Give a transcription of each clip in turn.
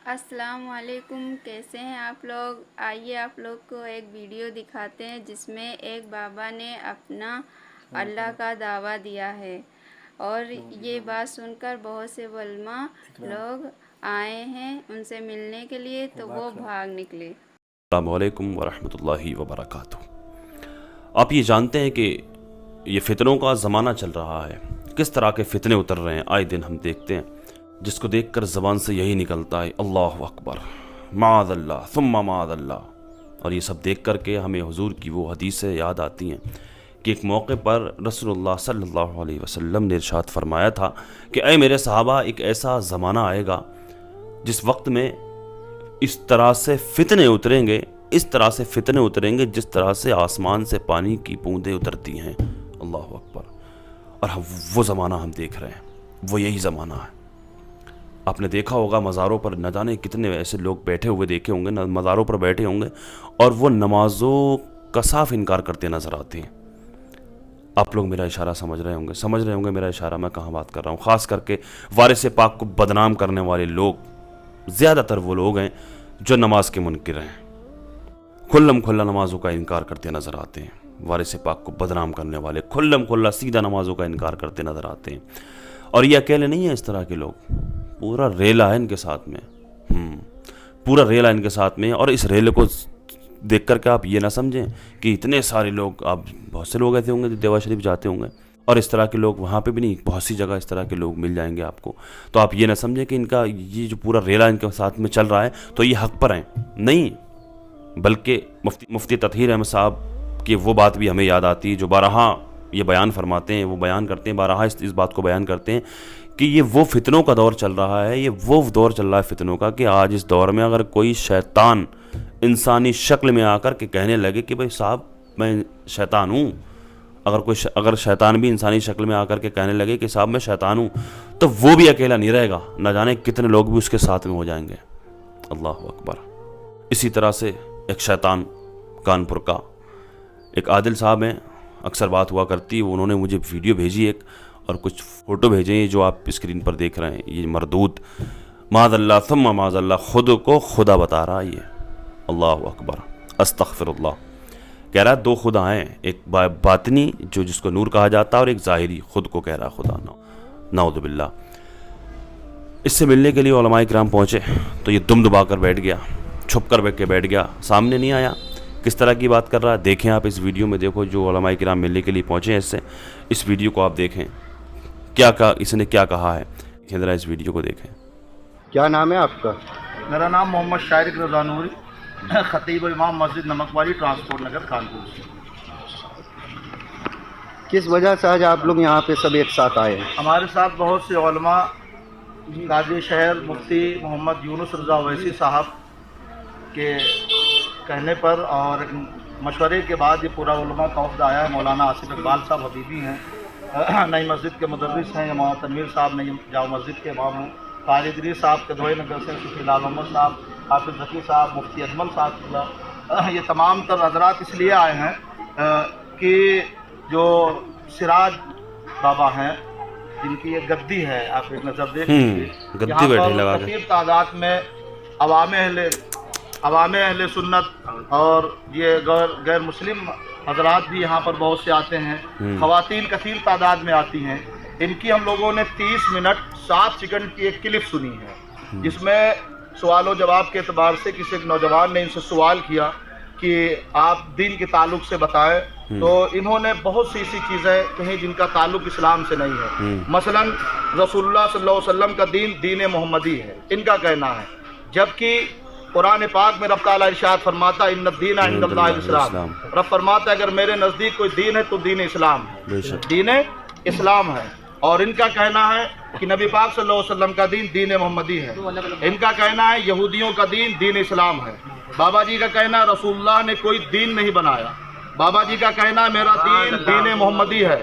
السلام علیکم، کیسے ہیں آپ لوگ؟ آئیے آپ لوگ کو ایک ویڈیو دکھاتے ہیں جس میں ایک بابا نے اپنا اللہ کا دعویٰ دیا ہے، اور یہ بات سن کر بہت سے علماء لوگ آئے ہیں ان سے ملنے کے لیے، تو وہ بھاگ نکلے۔ السلام علیکم ورحمۃ اللہ وبرکاتہ۔ آپ یہ جانتے ہیں کہ یہ فتنوں کا زمانہ چل رہا ہے، کس طرح کے فتنے اتر رہے ہیں آئے دن ہم دیکھتے ہیں، جس کو دیکھ کر زبان سے یہی نکلتا ہے اللہ اکبر، معاذ اللہ ثم معاذ اللہ۔ اور یہ سب دیکھ کر کے ہمیں حضور کی وہ حدیثیں یاد آتی ہیں کہ ایک موقع پر رسول اللہ صلی اللہ علیہ وسلم نے ارشاد فرمایا تھا کہ اے میرے صحابہ، ایک ایسا زمانہ آئے گا جس وقت میں اس طرح سے فتنے اتریں گے، اس طرح سے فتنے اتریں گے جس طرح سے آسمان سے پانی کی بوندیں اترتی ہیں۔ اللہ اکبر۔ اور وہ زمانہ ہم دیکھ رہے ہیں، وہ یہی زمانہ ہے۔ آپ نے دیکھا ہوگا مزاروں پر نہ جانے کتنے ایسے لوگ بیٹھے ہوئے دیکھے ہوں گے، مزاروں پر بیٹھے ہوں گے اور وہ نمازوں کا صاف انکار کرتے نظر آتے ہیں۔ آپ لوگ میرا اشارہ سمجھ رہے ہوں گے میرا اشارہ میں کہاں بات کر رہا ہوں۔ خاص کر کے وارث پاک کو بدنام کرنے والے لوگ، زیادہ تر وہ لوگ ہیں جو نماز کے منکر ہیں، کھلم کھلا نمازوں کا انکار کرتے نظر آتے ہیں۔ وارث پاک کو بدنام کرنے والے کھلم کھلا سیدھا نمازوں کا انکار کرتے نظر آتے ہیں۔ اور یہ اکیلے نہیں ہیں اس طرح کے لوگ، پورا ریلا ہے ان کے ساتھ میں، پورا ریلا ان کے ساتھ میں۔ اور اس ریلے کو دیکھ کر کے آپ یہ نہ سمجھیں کہ اتنے سارے لوگ، آپ بہت سے لوگ ایسے ہوں گے جو دیوا شریف جاتے ہوں گے، اور اس طرح کے لوگ وہاں پہ بھی نہیں، بہت سی جگہ اس طرح کے لوگ مل جائیں گے آپ کو۔ تو آپ یہ نہ سمجھیں کہ ان کا یہ جو پورا ریلا ان کے ساتھ میں چل رہا ہے تو یہ حق پر ہیں، نہیں، بلکہ مفتی تطہیر احمد صاحب کی وہ بات بھی ہمیں یاد آتی ہے جو بارہا یہ بیان فرماتے ہیں، وہ بیان کرتے ہیں، بارہا اس بات کو بیان کرتے ہیں کہ یہ وہ فتنوں کا دور چل رہا ہے، یہ وہ دور چل رہا ہے فتنوں کا کہ آج اس دور میں اگر کوئی شیطان انسانی شکل میں آ کر کے کہنے لگے کہ بھائی صاحب میں شیطان ہوں، اگر شیطان بھی انسانی شکل میں آ کر کے کہنے لگے کہ صاحب میں شیطان ہوں، تو وہ بھی اکیلا نہیں رہے گا، نہ جانے کتنے لوگ بھی اس کے ساتھ میں ہو جائیں گے۔ اللہ اکبر۔ اسی طرح سے ایک شیطان کانپور کا ایک عادل صاحب ہیں، اکثر بات ہوا کرتی، انہوں نے مجھے ویڈیو بھیجی ایک اور کچھ فوٹو بھیجے ہیں جو آپ اسکرین پر دیکھ رہے ہیں۔ یہ مردود معاذ اللہ ثم معاذ اللہ خود کو خدا بتا رہا ہے یہ۔ اللہ اکبر، استغفر اللہ۔ کہہ رہا ہے دو خدا ہیں، ایک باطنی جو جس کو نور کہا جاتا ہے، اور ایک ظاہری خود کو کہہ رہا ہے خدا، نعوذ باللہ۔ اس سے ملنے کے لیے علماء کرام پہنچے تو یہ دم دبا کر بیٹھ گیا، چھپ کر بیٹھ گیا، سامنے نہیں آیا۔ کس طرح کی بات کر رہا ہے دیکھیں آپ اس ویڈیو میں، دیکھو جو علماء کرام ملنے کے لیے پہنچے ہیں، اس ویڈیو کو آپ دیکھیں، کیا کہا اس نے، کیا کہا ہے، ذرا اس ویڈیو کو دیکھیں۔ کیا نام ہے آپ کا؟ میرا نام محمد شارق رضا نوری، خطیب امام مسجد نمک والی، ٹرانسپورٹ نگر، کانپور سے۔ کس وجہ سے آج آپ لوگ یہاں پہ سب ایک ساتھ آئے ہیں؟ ہمارے ساتھ بہت سے علماء، قاضی شہر مفتی محمد یونس رضا اویسی صاحب کے کہنے پر اور مشورے کے بعد یہ پورا علماء کا وفد آیا ہے۔ مولانا آصف اقبال صاحب حبیبی ہیں، نئی مسجد کے مدرس ہیں، مولانا تنویر صاحب نئی جامع مسجد کے امام ہیں، قاری ادریس صاحب کے دھوئے نگر سے صفی لال محمد صاحب، حافظ ذکی صاحب، مفتی اجمل صاحب، یہ تمام تر حضرات اس لیے آئے ہیں کہ جو سراج بابا ہیں جن کی یہ گدی ہے، آپ ایک نظر دیکھ لیجیے، یہاں پر کثیر تعداد میں عوام اہل سنت اور یہ غیر مسلم حضرات بھی یہاں پر بہت سے آتے ہیں، خواتین کثیر تعداد میں آتی ہیں۔ ان کی ہم لوگوں نے 30 منٹ 7 سیکنڈ کی ایک کلپ سنی ہے، جس میں سوال و جواب کے اعتبار سے کسی ایک نوجوان نے ان سے سوال کیا کہ آپ دین کے تعلق سے بتائیں، تو انہوں نے بہت سی ایسی چیزیں کہیں جن کا تعلق اسلام سے نہیں ہے۔ مثلا رسول اللہ صلی اللہ علیہ وسلم کا دین محمدی ہے، ان کا کہنا ہے، جبکہ قرآن پاک میں رب تعالیٰ ارشاد فرماتا ہے ان الدین عند اللہ الاسلام، رب فرماتا ہے اگر میرے نزدیک کوئی دین ہے تو دین اسلام ہے، دین اسلام ہے۔ اور ان کا کہنا ہے کہ نبی پاک صلی اللہ علیہ وسلم کا دین محمدی ہے، ان کا کہنا ہے یہودیوں کا دین اسلام ہے۔ بابا جی کا کہنا ہے رسول اللہ نے کوئی دین نہیں بنایا، بابا جی کا کہنا ہے میرا دین محمدی ہے۔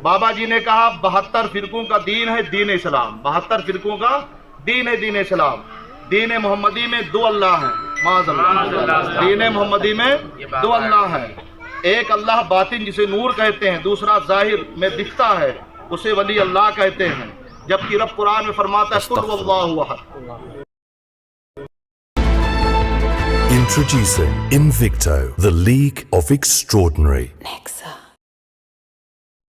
بابا جی نے کہا 72 فرقوں کا دین ہے دین اسلام، 72 فرقوں کا دین ہے دین اسلام۔ دین محمدی میں 2 اللہ ہیں، معاذ اللہ، دین محمدی میں 2 اللہ ہیں، ایک اللہ باطن جسے نور کہتے ہیں، دوسرا ظاہر میں دکھتا ہے اسے ولی اللہ کہتے ہیں، جبکہ رب قرآن میں فرماتا ہے قل واللہ احد۔ Introducing Invicto, the League of Extraordinary.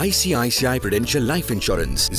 ICICI Prudential Life Insurance,